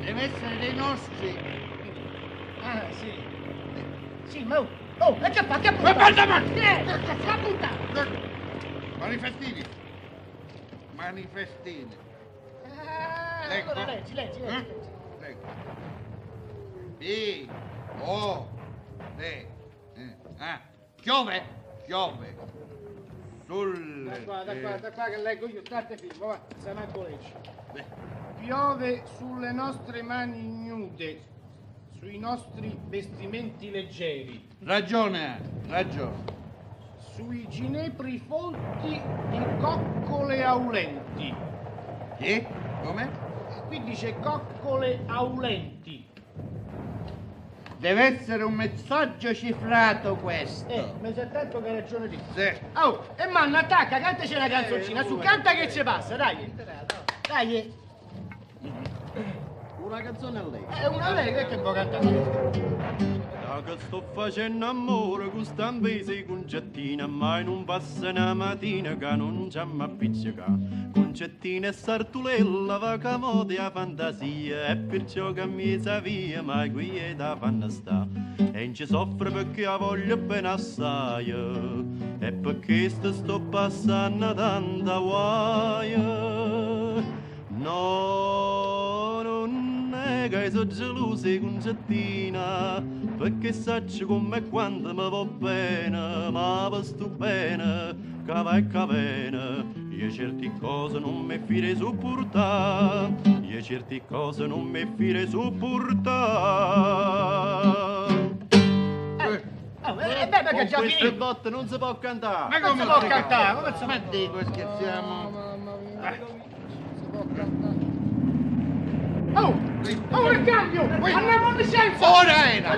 Deve essere dei nostri. Ah, sì. Sì, ma e che fa? Che Ma guarda, ma... Che punta? Manifestini. Manifestini. Ecco. Allora leggi. Ecco. B. O. D. Piove. Sulle... Da qua che leggo io, state fermo, va, se manco leggi. Beh. Piove sulle nostre mani ignude, sui nostri vestimenti leggeri, Ragione. sui ginepri folti di coccole aulenti. Sì? Come? Qui dice coccole aulenti. Deve essere un messaggio cifrato questo. Mi sei attento che hai ragione di. Sì. Oh, e manna, attacca, cantaci una canzoncina, su, canta che ci passa, dai. Dai. Una canzone a lei. È una lei che può cantare. Da che sto facendo amore con stambese concettina, mai non passa una mattina che non ci m'appiccica. Concettina e sartulella va camode a fantasia, e perciò che mi sa via, ma qui è da fanno sta. E non ci soffre perché la voglio bene assai, e perché sto passando tanta guaia. No, non è che sono gelosa concettina, perché sacci come quando mi va bene, ma sto bene, che va e che bene. Io certe cose non mi fire supportare, io certe cose non mi fire supportare. Beh, perché Con già queste finito. botte non si può cantare. Ma Non si può cantare, come si Ma dico, scherziamo. Mamma mia, si può cantare. Oh, il cambio! Andiamo a licenza! Ora era!